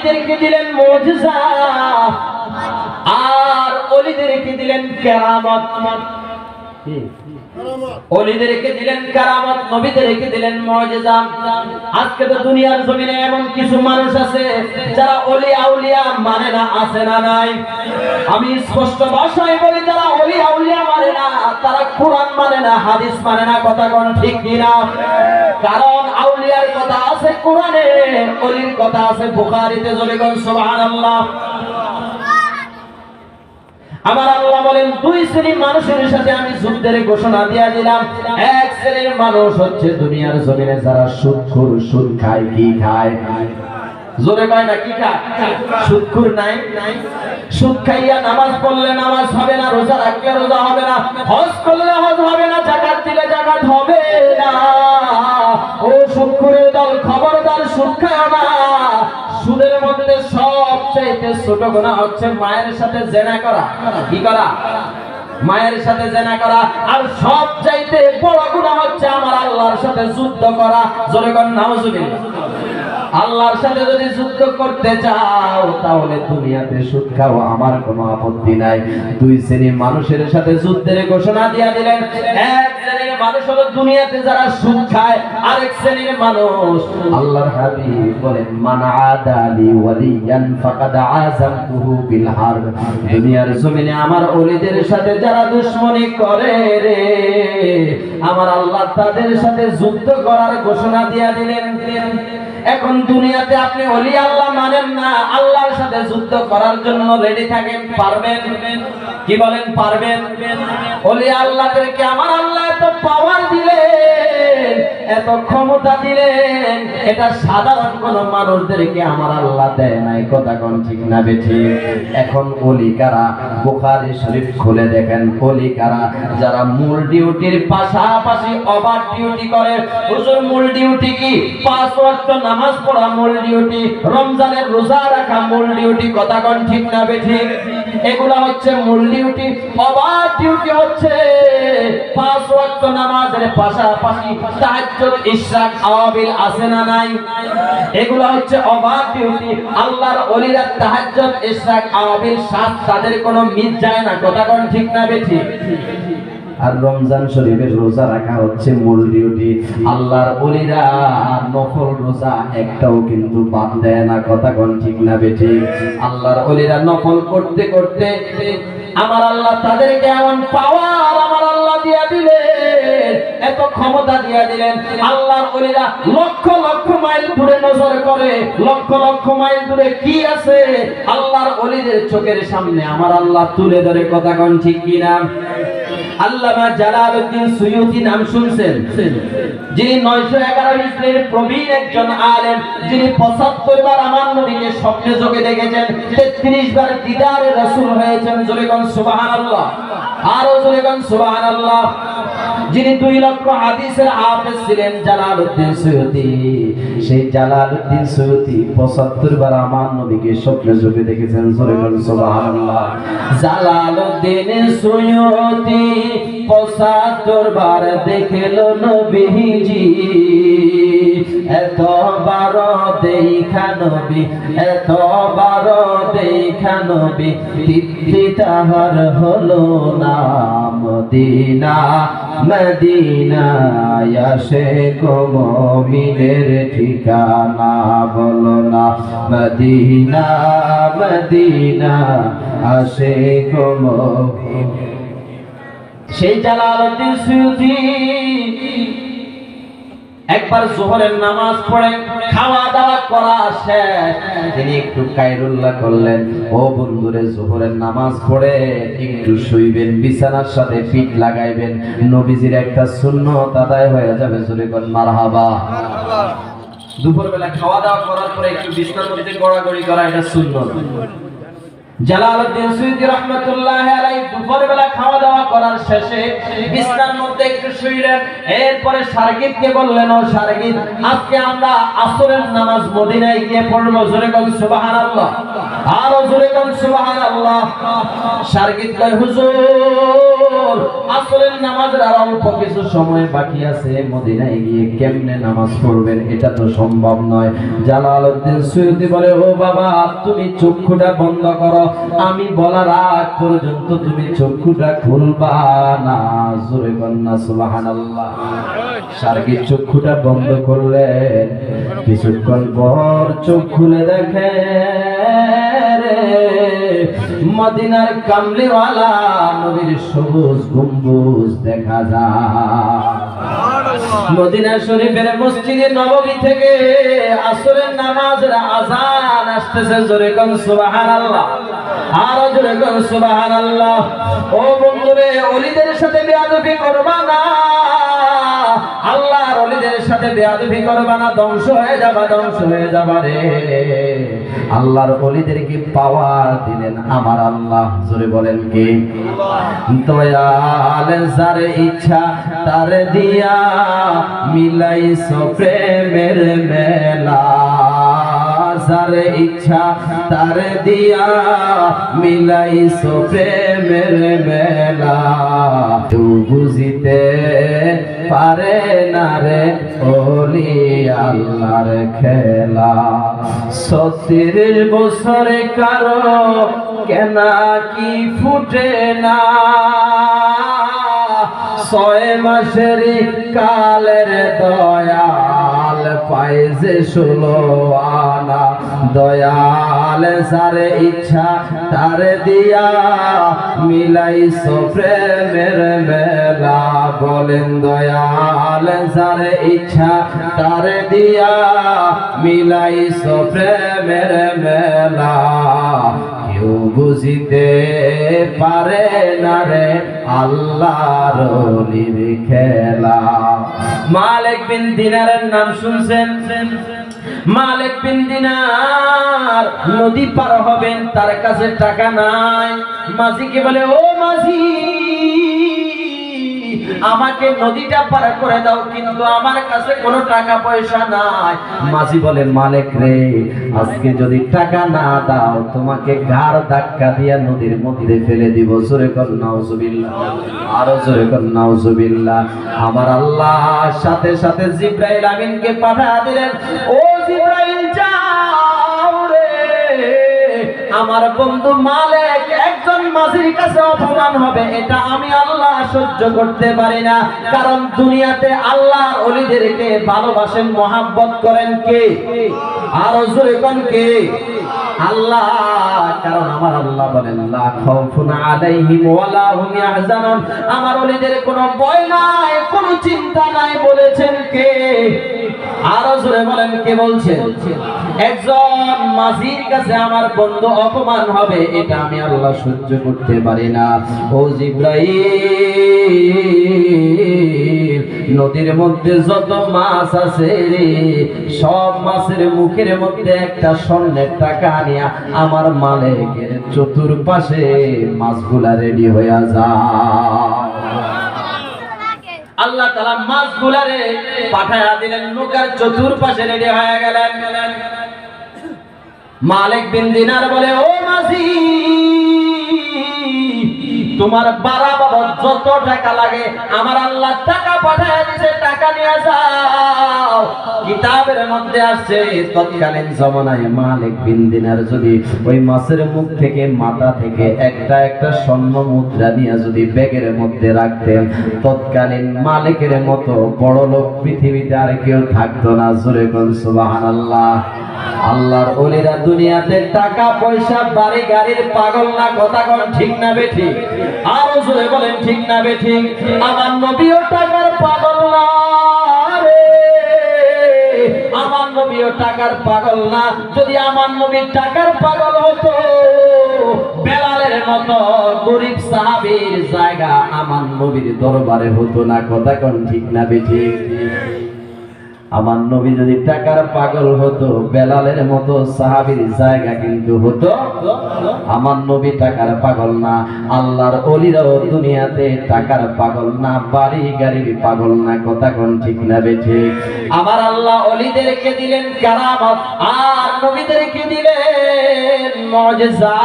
নবীদেরকে দিলেন মুজিজা আর ওলিদেরকে দিলেন কেরামত। ওলিদেরকে দিলেন কারামত, নবীদেরকে দিলেন মুজিজা। আজকে তো দুনিয়ার জমিনে এমন কিছু মানুষ আছে যারা ওলি আউলিয়া মানে না, আছে না নাই? আমি স্পষ্ট ভাষায় বলি, যারা ওলি আউলিয়া মানে না তারা কোরআন মানে না, হাদিস মানে না। কথা কোন ঠিক কিনা? কারণ আউলিয়ার কথা আছে কোরআনে, ওলির কথা আছে বুখারীতে। জোরে বলুন সুবহানাল্লাহ। আমার আল্লাহ বলেন, দুই শ্রেণীর মানুষের সাথে আমি যুদ্ধের ঘোষণা দিয়ে দিলাম। এক শ্রেণীর মানুষ হচ্ছে দুনিয়ার জমিনে যারা সুদখোর, সুদ খায়। কি খায়? জোরে কয় না কি খায়? সুদখোর নাই? সুদ খাইয়া নামাজ পড়লে নামাজ হবে না, রোজা রাখলে রোজা হবে না, হজ করলে হজ হবে না, যাকাত দিলে যাকাত হবে না। ও সুদখোরের দল, খবরদার সুদ খায় না। সুদের মধ্যে সবচেয়ে ছোট গুনাহ হচ্ছে মায়ের সাথে জেনা করা। কি করা? মায়ের সাথে জেনা করা। আর সবচাইতে বড় গুনাহ হচ্ছে আমার আল্লাহর সাথে যুদ্ধ করা। জোরে কোন নাউজুবিল্লাহ। আল্লাহর সাথে যদি যুদ্ধ করতে চাও তাহলে দুনিয়াতে সুদ খাও, আমার কোনো আপত্তি নাই। দুই শ্রেণীর মানুষের সাথে যুদ্ধের ঘোষণা দিয়ে দিলেন। এক শ্রেণীর মানুষ হলো দুনিয়াতে যারা সুদ খায়, আরেক শ্রেণীর মানুষ আল্লাহর হাবিব বলেন, মান আদালি ওয়ালিয়ান ফাকাদ আযামতুহু বিল হারব। দুনিয়ার জমিনে আমার ওলিদের সাথে যারা দুশমনি করে রে, আমার আল্লাহ তাদের সাথে যুদ্ধ করার ঘোষণা দিয়ে দিলেন। এখন দুনিয়াতে আপনি ওলি আল্লাহ মানেন না, আল্লাহর সাথে যুদ্ধ করার জন্য রেডি থাকেন, পারবেন? কি বলেন, পারবেন? ওলি আল্লাহদেরকে আমার আল্লাহ এত পাওয়ার দিলেন, এত ক্ষমতা দিলেন, এটা সাধারণ কোন মানুষদেরকে আমার আল্লাহ দেয় নাই। কথা কোন ঠিক না বেঠিক? এখন ওলি কারা? বুখারী শরীফ খুলে দেখেন ওলি কারা। যারা মূল ডিউটির পাশাপাশি ওভার ডিউটি করে। হুজুর মূল ডিউটি কি? 5 ওয়াক্ত নামাজ পড়া মূল ডিউটি, রমজানের রোজা রাখা মূল ডিউটি। কথা কোন ঠিক না বেঠিক? এগুলা হচ্ছে মূল ডিউটি। ওভার ডিউটি হচ্ছে 5 ওয়াক্ত নামাজের পাশাপাশি তাহাজ্জুদ, ইশরাক, আওয়াবিল আছে না নাই? এগুলা হচ্ছে ওভার ডিউটি। আল্লাহর ওলিরা তাহাজ্জুদ, ইশরাক, আওয়াবিল সাথ তাদের কোনো মিস যায় না। কথা কোন ঠিক না বেঠিক? আর রমজান শরীফের রোজা রাখা হচ্ছে মূল ডিউটি। আল্লাহর ওলিরা নফল রোজা একটাও কিন্তু বাদ দেয় না। কথা কোন ঠিক না বেঠিক? আল্লাহর ওলিরা নফল করতে করতে আমার আল্লাহ তাদেরকে এমন পাওয়ার আমার আল্লাহ দিয়া দিলেন, এত ক্ষমতা দিয়া দিলেন। আল্লাহর ওলিরা লক্ষ লক্ষ মাইল দূরে নজর করে, লক্ষ লক্ষ মাইল দূরে কি আছে আল্লাহর ওলিদের চোখের সামনে আমার আল্লাহ তুলে ধরে। কথা কোন ঠিক কিনা? আল্লামা জালালউদ্দিন সুয়ুতী নাম শুনছেন? যিনি 911 হিজরির প্রবীণ একজন আলেম, যিনি 75 বার আমার নবীকে স্বপ্নে যোগে দেখেছেন, 33 বার দিদারে রাসূল হয়েছেন। জোরে কোন সুবহানাল্লাহ, আরো জোরে কোন সুবহানাল্লাহ। যিনি 2 লক্ষ হাদিসের হাফেজ ছিলেন, জালালউদ্দিন সুয়ুতী। সেই জালালউদ্দিন সুয়ুতী 75 বার আমার নবীকে স্বপ্নে যোগে দেখেছেন। জোরে কোন সুবহানাল্লাহ। জালালউদ্দিন সুয়ুতী 75 বার দেখলো নবীজি, এতবার দেখা নবী, এতবার দেখা নবী, তৃপ্তি তাহার হলো না। মদিনা মদিনা আসে গো মুমিনের ঠিকানা, বলো না মদিনা মদিনা আসে গো মুমিন। সেই জালালউদ্দিন সুয়ুতী একবার যোহরের নামাজ পড়ে খাওয়া দাওয়া করা শেষ, তিনি একটু কায়রুল্লাহ করলেন। ও বন্ধুরে, যোহরের নামাজ পড়ে একটু শুইবেন, বিছানার সাথে পিঠ লাগাইবেন, নবীজির একটা সুন্নাত আদায় হয়ে যাবে। জোরে কোন মারহাবা। দুপুর বেলা খাওয়া দাওয়া করার পরে একটু বিছানার মধ্যে গড়াগড়ি করা, এটা সুন্নাত। জালালউদ্দিন সুয়ুতী রাহমাতুল্লাহি আলাইহি দুপুর বেলা খাওয়া দাওয়া করার শেষে বিছানার মধ্যে একটু শুইলেন। এরপরে শারগিদকে বললেন, ও শারগিদ, আজকে আমরা আসরের নামাজ মদিনায় গিয়ে পড়ব। জোরে কোন সুবহানাল্লাহ, আরো জোরে কোন সুবহানাল্লাহ। শারগিদ কয়, হুজুর আসরের নামাজের আর অল্প কিছু সময় বাকি আছে, মদিনায় গিয়ে কেমনে নামাজ পড়বেন এটা তো সম্ভব নয়। জালালউদ্দিন সুয়ুতী বলে, ও বাবা তুমি চক্ষুটা বন্ধ করো, আমি বলার আগ পর্যন্ত তুমি চক্ষুটা খুলবা না। জোরে কন্না সুবহানাল্লাহ। সার্গিক চক্ষুটা বন্ধ করলেন, কিছুক্ষণ পর চোখ খুলে দেখে মদিনার কামলিওয়ালা নবীর সবুজ গম্বুজ দেখা যায়। মদিনা শরীফের মসজিদে নববী থেকে আসরের নামাজের আযান আসতেছে। জোরে কোন সুবহানাল্লাহ, আর জোরে কোন সুবহানাল্লাহ। ও বন্ধুরে, ওলিদের সাথে বেয়াদবি করবা না, আল্লাহর ওলিদের সাথে বেয়াদবি করবা না, ধ্বংস হয়ে যাবা, ধ্বংস হয়ে যাবা রে। আল্লাহর ওলিদেরকে পাওয়ার দিলেন আমার আল্লাহ। জোরে বলেন কি? দয়াল যার ইচ্ছা তার দিয়া মিলাইছো প্রেমের মেলা, যার ইচ্ছা তার দিয়া মিলাইছো প্রেমের মেলা। কেউ বুঝিতে পারে না রে ওলি আল্লাহর খেলা। 36 বছরে কারো কেনা কি ফুটে না, 6 মাসের কালের দয়াল পায় যে 16 আনা। দয়াল যার ইচ্ছা তার দিয়া মিলাইছো প্রেমের মেলা। বলেন দয়াল যার ইচ্ছা তার দিয়া মিলাইছো প্রেমের মেলা। কেউ বুঝিতে পারে না রে আল্লাহর ওলির খেলা। মালিক বিন দিনারের নাম শুনছেন? মালিক বিন দিনার নদী পার হবেন, তার কাছে টাকা নাই। মাঝিকে বলে, ও মাঝি আমাকে নদীটা পার করে দাও, কিন্তু আমার কাছে কোনো টাকা পয়সা নাই। মাঝি বলে, মালিক রে আজকে যদি টাকা না দাও তোমাকে ঘাড় ধাক্কা দিয়া নদীর মধ্যে ফেলে দিব। জোরে কর নাউজুবিল্লাহ, আরো জোরে কর নাউজুবিল্লাহ। আমার আল্লাহ সাথে সাথে জিবরাইল আমিনকে পাঠিয়ে দিলেন, ও জিবরাইল যাও রে, আমার বন্ধু মালিক একজন মাঝির কাছে অপমান হবে, এটা আমি আল্লাহ সহ্য করতে পারি না। কারণ দুনিয়াতে আল্লাহর ওলিদেরকে ভালোবাসেন, মহাব্বত করেন কে? আরো জোরে কোন কে? আল্লাহ। কারণ আমার আল্লাহ বলেন, লা খাউফুন আলাইহিম ওয়ালা হুম ইয়াহজানুন, আমার ওলিদের কোনো ভয় নাই, কোনো চিন্তা নাই। বলেছেন কে? আরো জোরে বলেন কে বলছেন? একজন মাঝির কাছে আমার বন্ধু অপমান হবে, এটা আমি আল্লাহ সহ্য করতে পারি না। ও জিবরাইল, নদীর মধ্যে যত মাছ আছে রে, সব মাছের মুখের মধ্যে একটা স্বর্ণের টাকা নিয়া আমার মালিকের চতুর্পাশে মাছগুলা রেডি হইয়া যায়। আল্লাহ তাআলা মাছগুলারে পাঠায়া দিলেন, নৌকার চতুর্পাশে রেডি হয়ে গেলেন। মালিক বিন দিনার বলে, ও মাঝি তোমার বাড়া বাবদ যত টাকা লাগে আমার আল্লাহ টাকা পাঠায় দিয়েছে, টাকা নিয়ে যাও। কিতাবের মধ্যে আসছে তৎকালীন জমানায় মালিক বিন দিনার যদি ওই মাছের মুখ থেকে মাথা থেকে একটা একটা স্বর্ণ মুদ্রা নিয়ে যদি ব্যাগের মধ্যে রাখতেন, তৎকালীন মালিকের মতো বড় লোক পৃথিবীতে আর কেউ থাকতো না। জোরে কোন সুবহানাল্লাহ। আল্লাহর ওলিরা দুনিয়াতে টাকা পয়সা বাড়ি গাড়ির পাগল না, কথা কোন ঠিক না বেঠিক? আরো জোরে বলেন ঠিক না বেঠিক? আমার নবীও টাকার পাগল না রে, আমার নবীও টাকার পাগল না। যদি আমার নবী টাকার পাগল হতো, বেলালের মতো গরিব সাহাবীর জায়গা আমার নবীর দরবারে হতো না, কথা কোন ঠিক না বেঠিক? আমার নবী যদি টাকার পাগল হতো, বেলালের মতো সাহাবীর জায়গা কিন্তু হতো। আমার নবী টাকার পাগল না, আল্লাহর ওলিরাও দুনিয়াতে টাকার পাগল না, বাড়ি গাড়ির পাগল না, কথা কোন ঠিক না বেঠিক? আমার আল্লাহ ওলিদেরকে দিলেন কারামত, আর নবীদেরকে দিলেন মুজিজা।